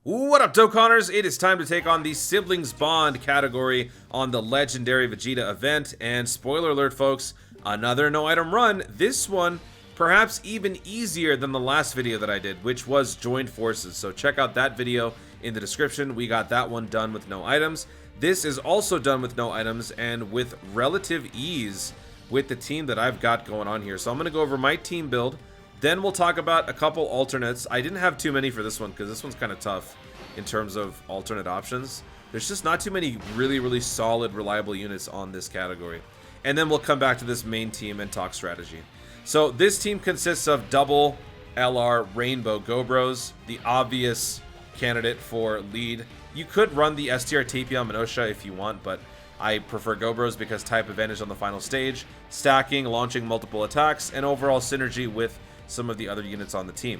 What up, Dokkaners? It is time to take on the Siblings Bond category on the Legendary Vegeta event. And spoiler alert, folks, another no-item run. This one, perhaps even easier than the last video that I did, which was Joined Forces. So check out that video in the description. We got that one done with no items. This is also done with no items and with relative ease with the team that I've got going on here. So I'm going to go over my team build. Then we'll talk about a couple alternates. I didn't have too many for this one because this one's kind of tough in terms of alternate options. There's just not too many really solid, reliable units on this category. And then we'll come back to this main team and talk strategy. So this team consists of double LR Rainbow Gobros, the obvious candidate for lead. You could run the STR Tapion Minosha if you want, but I prefer Gobros because type advantage on the final stage, stacking, launching multiple attacks, and overall synergy with some of the other units on the team.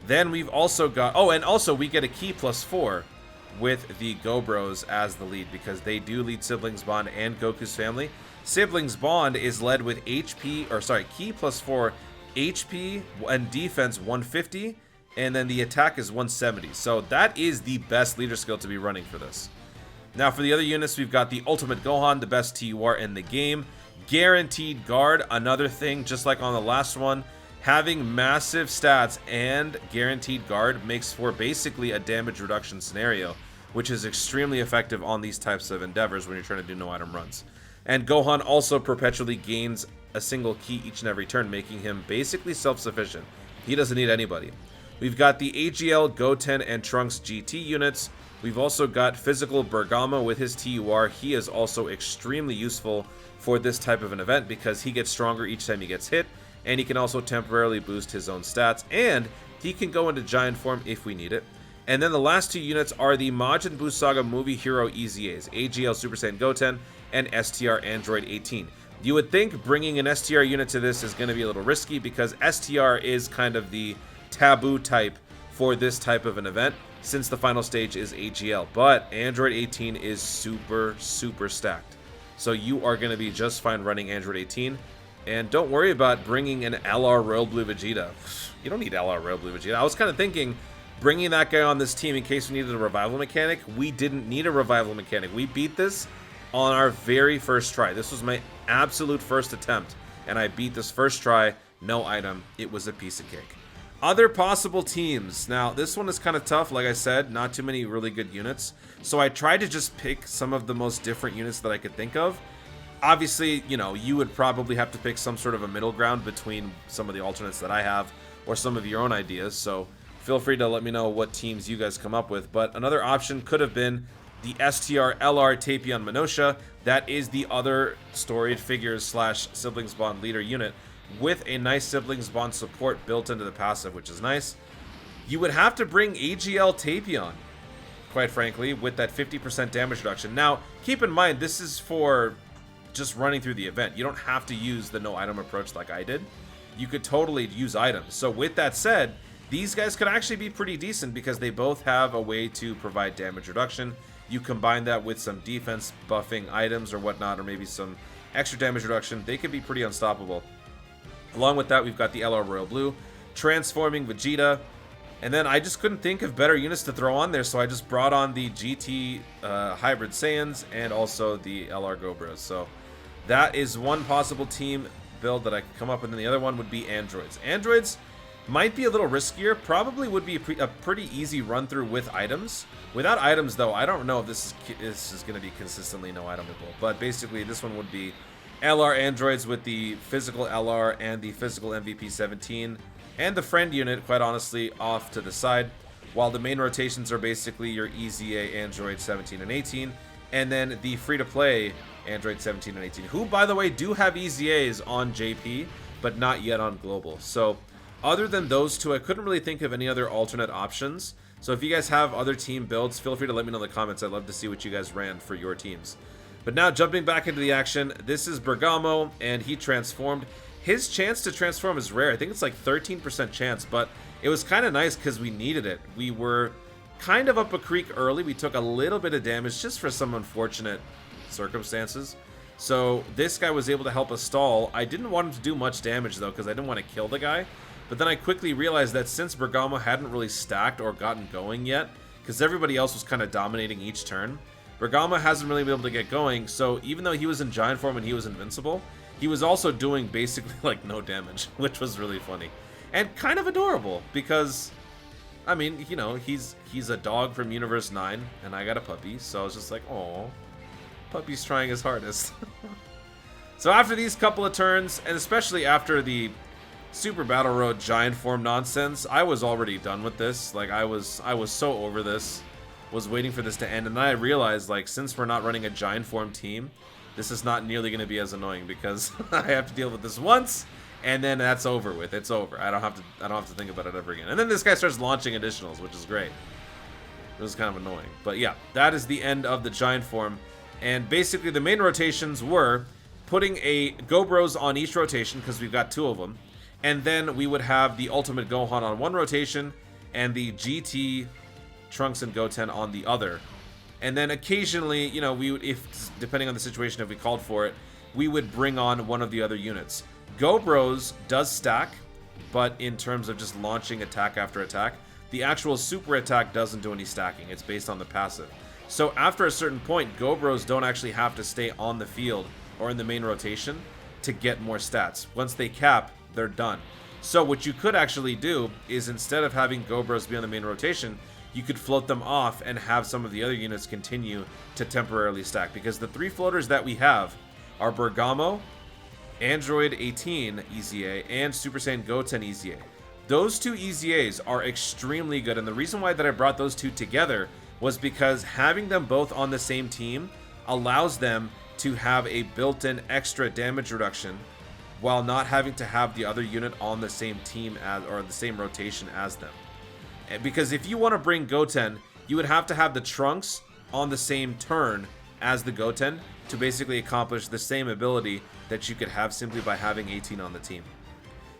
Then we've also got, oh, and also we get a key +4 with the Gobros as the lead because they do lead Siblings Bond and Goku's family. Siblings Bond is led with key +4, HP and defense 150, and then the attack is 170. So that is the best leader skill to be running for this. Now for the other units, we've got the Ultimate Gohan, the best TUR in the game. Guaranteed Guard, another thing just like on the last one. Having massive stats and guaranteed guard makes for basically a damage reduction scenario, which is extremely effective on these types of endeavors when you're trying to do no item runs. And Gohan also perpetually gains a single key each and every turn, making him basically self-sufficient. He doesn't need anybody. We've got the AGL, Goten, and Trunks GT units. We've also got physical Bergamo with his TUR. He is also extremely useful for this type of an event because he gets stronger each time he gets hit. And he can also temporarily boost his own stats, and he can go into giant form if we need it. And then the last two units are the Majin Buu Saga Movie Hero EZAs, AGL Super Saiyan Goten and STR Android 18. You would think bringing an STR unit to this is going to be a little risky because STR is kind of the taboo type for this type of an event since the final stage is AGL, but Android 18 is super stacked. So you are going to be just fine running Android 18. And don't worry about bringing an LR Royal Blue Vegeta. You don't need LR Royal Blue Vegeta. I was kind of thinking bringing that guy on this team in case we needed a revival mechanic. We didn't need a revival mechanic. We beat this on our very first try. This was my absolute first attempt, and I beat this first try. No item. It was a piece of cake. Other possible teams. Now, this one is kind of tough. Like I said, not too many really good units. So I tried to just pick some of the most different units that I could think of. Obviously, you know, you would probably have to pick some sort of a middle ground between some of the alternates that I have or some of your own ideas. So feel free to let me know what teams you guys come up with. But another option could have been the STR LR Tapion Minosha. That is the other storied figures / Siblings Bond leader unit with a nice Siblings Bond support built into the passive, which is nice. You would have to bring AGL Tapion, quite frankly, with that 50% damage reduction. Now, keep in mind, this is for just running through the event. You don't have to use the no item approach like I did. You could totally use items. So with that said, these guys could actually be pretty decent because they both have a way to provide damage reduction. You combine that with some defense buffing items or whatnot, or maybe some extra damage reduction, they could be pretty unstoppable. Along with that, we've got the LR Royal Blue, transforming Vegeta, and then I just couldn't think of better units to throw on there, so I just brought on the GT Hybrid Saiyans and also the LR Gobras. So that is one possible team build that I could come up with, and the other one would be Androids. Androids might be a little riskier, probably would be a pretty easy run through with items. Without items, though, I don't know if this is going to be consistently no itemable, but basically this one would be LR Androids with the physical LR and the physical MVP 17, and the friend unit, quite honestly, off to the side, while the main rotations are basically your EZA Android 17 and 18, and then the free-to-play Android 17 and 18, who, by the way, do have EZAs on JP, but not yet on Global. So, other than those two, I couldn't really think of any other alternate options. So if you guys have other team builds, feel free to let me know in the comments. I'd love to see what you guys ran for your teams. But now, jumping back into the action, this is Bergamo, and he transformed. His chance to transform is rare. I think it's like 13% chance, but it was kind of nice because we needed it. We were kind of up a creek early. We took a little bit of damage just for some unfortunate circumstances. So this guy was able to help us stall. I didn't want him to do much damage, though, because I didn't want to kill the guy. But then I quickly realized that since Bergamo hadn't really stacked or gotten going yet, because everybody else was kind of dominating each turn. Bergamo hasn't really been able to get going, so even though he was in giant form and he was invincible, he was also doing basically like no damage, which was really funny. And kind of adorable, because, I mean, you know, he's a dog from Universe 9, and I got a puppy, so I was just like, oh, puppy's trying his hardest. So after these couple of turns, and especially after the Super Battle Road giant form nonsense, I was already done with this. Like, I was so over this. Was waiting for this to end, and then I realized, like, since we're not running a giant form team, this is not nearly going to be as annoying, because I have to deal with this once, and then that's over with. It's over. I don't have to think about it ever again. And then this guy starts launching additionals, which is great. It was kind of annoying. But yeah, that is the end of the giant form. And basically the main rotations were putting a Gobros on each rotation, because we've got 2 of them. And then we would have the Ultimate Gohan on one rotation, and the GT Trunks and Goten on the other. And then occasionally, you know, we would, if depending on the situation, if we called for it, we would bring on one of the other units. Gobros does stack, but in terms of just launching attack after attack, the actual super attack doesn't do any stacking. It's based on the passive. So after a certain point, Gobros don't actually have to stay on the field or in the main rotation to get more stats. Once they cap, they're done. So what you could actually do is, instead of having Gobros be on the main rotation, you could float them off and have some of the other units continue to temporarily stack. Because the 3 floaters that we have are Bergamo, Android 18 EZA, and Super Saiyan Goten EZA. Those 2 EZAs are extremely good, and the reason why that I brought those 2 together was because having them both on the same team allows them to have a built-in extra damage reduction while not having to have the other unit on the same team as, or the same rotation as them. Because if you want to bring Goten, you would have to have the Trunks on the same turn as the Goten to basically accomplish the same ability that you could have simply by having 18 on the team.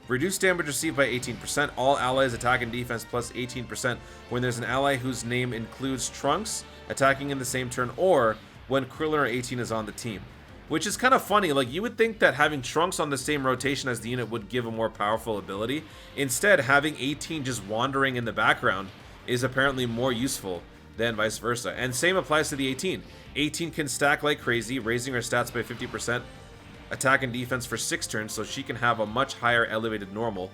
Reduce damage received by 18%. All allies attack and defense plus 18% when there's an ally whose name includes Trunks attacking in the same turn, or when Krillin or 18 is on the team. Which is kind of funny. Like, you would think that having Trunks on the same rotation as the unit would give a more powerful ability. Instead, having 18 just wandering in the background is apparently more useful than vice versa. And same applies to the 18. 18 can stack like crazy, raising her stats by 50%, attack and defense for 6 turns, so she can have a much higher elevated normal.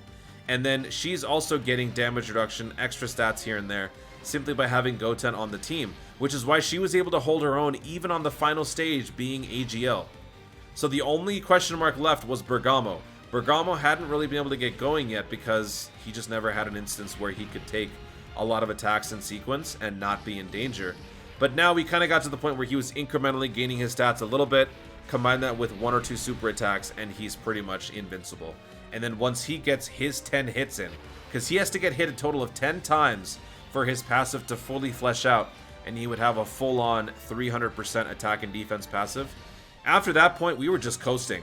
And then she's also getting damage reduction, extra stats here and there, simply by having Goten on the team, which is why she was able to hold her own even on the final stage being AGL. So the only question mark left was Bergamo. Bergamo hadn't really been able to get going yet because he just never had an instance where he could take a lot of attacks in sequence and not be in danger. But now we kind of got to the point where he was incrementally gaining his stats a little bit, combine that with 1 or 2 super attacks, and he's pretty much invincible. And then once he gets his 10 hits in, because he has to get hit a total of 10 times for his passive to fully flesh out, and he would have a full-on 300% attack and defense passive. After that point, we were just coasting.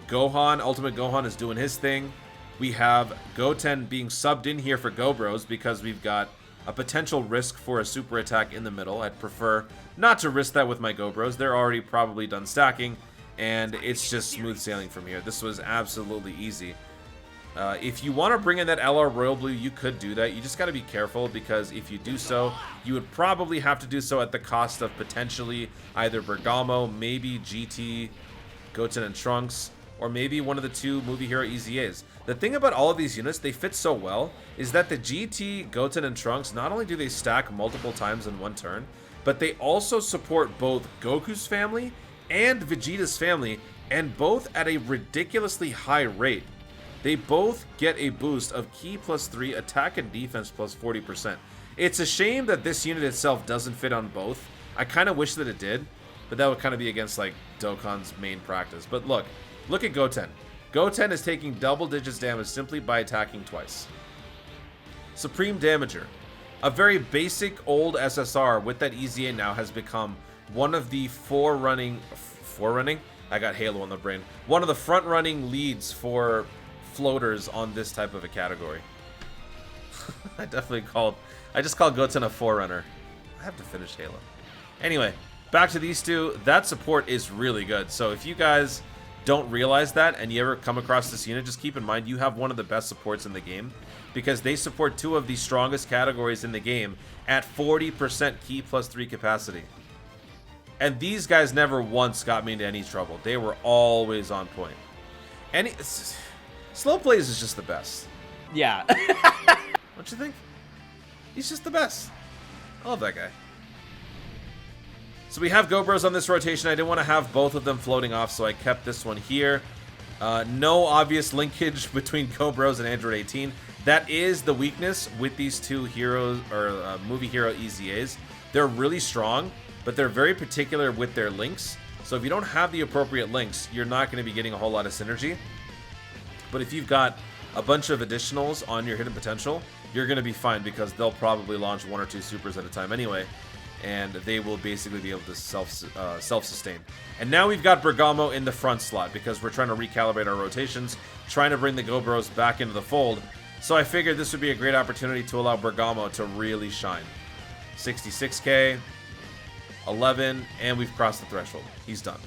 Gohan, Ultimate Gohan, is doing his thing. We have Goten being subbed in here for Gobros because we've got a potential risk for a super attack in the middle. I'd prefer not to risk that with my Gobros. They're already probably done stacking, and it's just smooth sailing from here. This was absolutely easy. If you want to bring in that LR Royal Blue, you could do that. You just got to be careful, because if you do so, you would probably have to do so at the cost of potentially either Bergamo, maybe GT, Goten and Trunks, or maybe one of the 2 Movie Hero EZAs. The thing about all of these units, they fit so well, is that the GT, Goten, and Trunks, not only do they stack multiple times in one turn, but they also support both Goku's family and Vegeta's family, and both at a ridiculously high rate. They both get a boost of Ki +3, attack and defense plus 40%. It's a shame that this unit itself doesn't fit on both. I kind of wish that it did, but that would kind of be against, like, Dokkan's main practice. But look at Goten. Goten is taking double digits damage simply by attacking twice. Supreme Damager. A very basic old SSR with that EZA now has become one of the forerunning? I got Halo on the brain. One of the front-running leads for floaters on this type of a category. I just called Goten a forerunner. I have to finish Halo. Anyway, back to these 2. That support is really good. So if you guys don't realize that and you ever come across this unit, just keep in mind you have one of the best supports in the game, because they support 2 of the strongest categories in the game at 40% ki +3 capacity. And these guys never once got me into any trouble. They were always on point. Slow Plays is just the best. Yeah. Don't you think? He's just the best. I love that guy. So we have GoBros on this rotation. I didn't want to have both of them floating off, so I kept this one here. No obvious linkage between GoBros and Android 18. That is the weakness with these 2 heroes, or movie hero EZAs. They're really strong, but they're very particular with their links. So if you don't have the appropriate links, you're not going to be getting a whole lot of synergy. But if you've got a bunch of additionals on your hidden potential, you're going to be fine, because they'll probably launch 1 or 2 supers at a time anyway, and they will basically be able to self-sustain. And now we've got Bergamo in the front slot, because we're trying to recalibrate our rotations, trying to bring the GoBros back into the fold. So I figured this would be a great opportunity to allow Bergamo to really shine. 66k, 11, and we've crossed the threshold. He's done.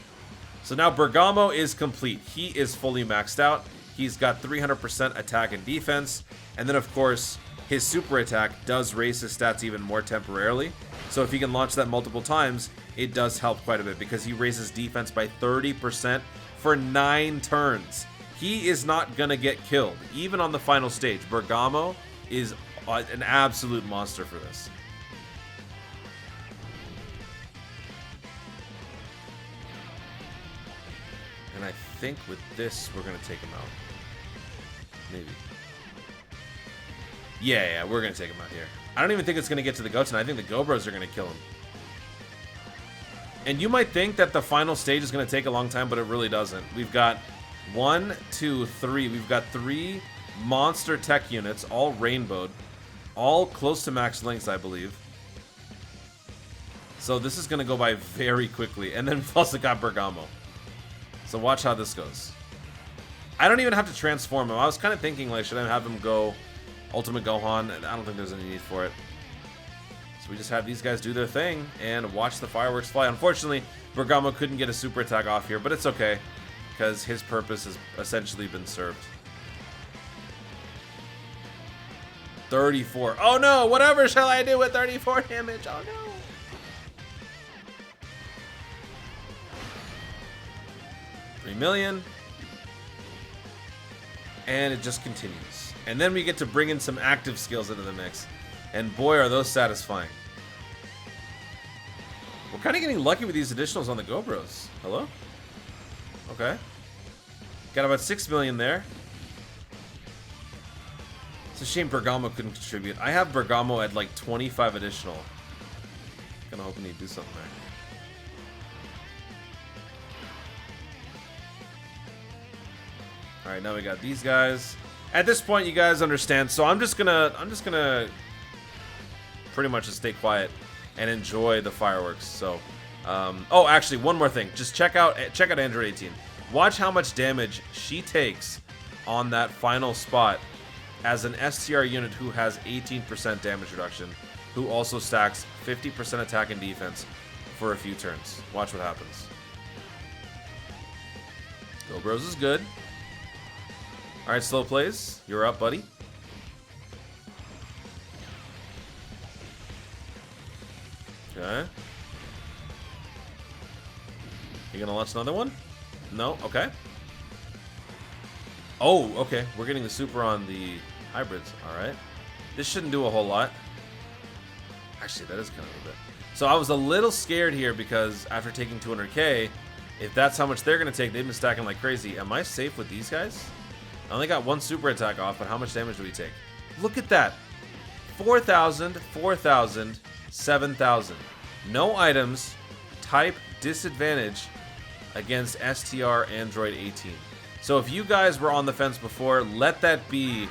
So now Bergamo is complete. He is fully maxed out. He's got 300% attack and defense, and then of course his super attack does raise his stats even more temporarily. So if he can launch that multiple times, it does help quite a bit, because he raises defense by 30% for 9 turns. He is not gonna get killed, even on the final stage. Bergamo is an absolute monster for this. And I think with this, we're gonna take him out. Maybe. Yeah, we're gonna take him out here. I don't even think it's gonna get to the Goten. I think the GoBros are gonna kill him. And you might think that the final stage is gonna take a long time, but it really doesn't. We've got 1, 2, 3. We've got 3 monster tech units, all rainbowed, all close to max lengths, I believe. So this is gonna go by very quickly. And then we've also got Bergamo. So watch how this goes. I don't even have to transform him. I was kind of thinking, like, should I have him go Ultimate Gohan? I don't think there's any need for it. So we just have these guys do their thing and watch the fireworks fly. Unfortunately, Bergamo couldn't get a super attack off here, but it's okay, because his purpose has essentially been served. 34. Oh no! Whatever shall I do with 34 damage? Oh no! $3 million. And it just continues. And then we get to bring in some active skills into the mix. And boy, are those satisfying. We're kind of getting lucky with these additionals on the GoBros. Hello? Okay. Got about 6 million there. It's a shame Bergamo couldn't contribute. I have Bergamo at like 25 additional. Kind of hoping he'd do something there. Alright, now we got these guys. At this point, you guys understand, so I'm just gonna pretty much just stay quiet and enjoy the fireworks. So, oh, actually, one more thing. Just check out Android 18. Watch how much damage she takes on that final spot as an STR unit who has 18% damage reduction, who also stacks 50% attack and defense for a few turns. Watch what happens. GoBros is good. Alright, Slow Plays, you're up, buddy. Okay. You gonna launch another one? No? Okay. Oh, okay. We're getting the super on the hybrids. Alright. This shouldn't do a whole lot. Actually, that is kind of a bit. So I was a little scared here because after taking 200k, if that's how much they're gonna take, they've been stacking like crazy. Am I safe with these guys? I only got 1 super attack off, but how much damage do we take? Look at that. 4,000, 4,000, 7,000. No items, type disadvantage against STR Android 18. So if you guys were on the fence before, let that be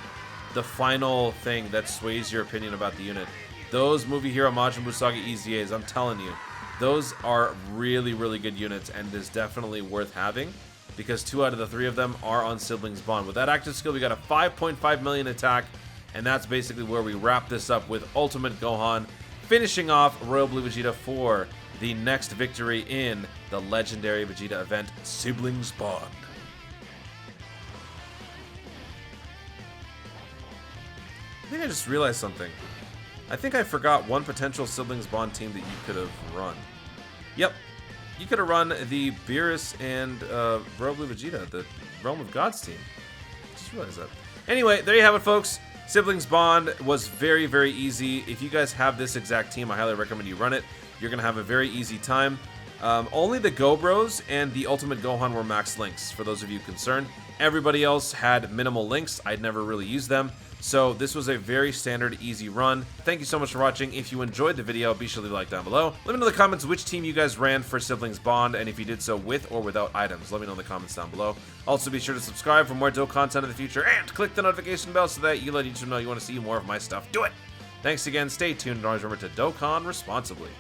the final thing that sways your opinion about the unit. Those Movie Hero Majin Buu Saga EZAs, I'm telling you, those are really, really good units, and it is definitely worth having, because 2 out of the 3 of them are on Siblings Bond. With that active skill, we got a 5.5 million attack, and that's basically where we wrap this up with Ultimate Gohan, finishing off Royal Blue Vegeta for the next victory in the legendary Vegeta event, Siblings Bond. think I just realized something. I think I forgot one potential Siblings Bond team that you could have run. Yep. You could have run the Beerus and Royal Blue Vegeta, the Realm of Gods team. Just realized that. Anyway, there you have it, folks. Siblings Bond was very, very easy. If you guys have this exact team, I highly recommend you run it. You're going to have a very easy time. Only the Go Bros and the Ultimate Gohan were max links, for those of you concerned. Everybody else had minimal links. I'd never really used them. So this was a very standard, easy run. Thank you so much for watching. If you enjoyed the video, be sure to leave a like down below. Let me know in the comments which team you guys ran for Siblings Bond, and if you did so with or without items. Let me know in the comments down below. Also, be sure to subscribe for more dope content in the future, and click the notification bell so that you let YouTube know you want to see more of my stuff. Do it! Thanks again, stay tuned, and always remember to Dokkan responsibly.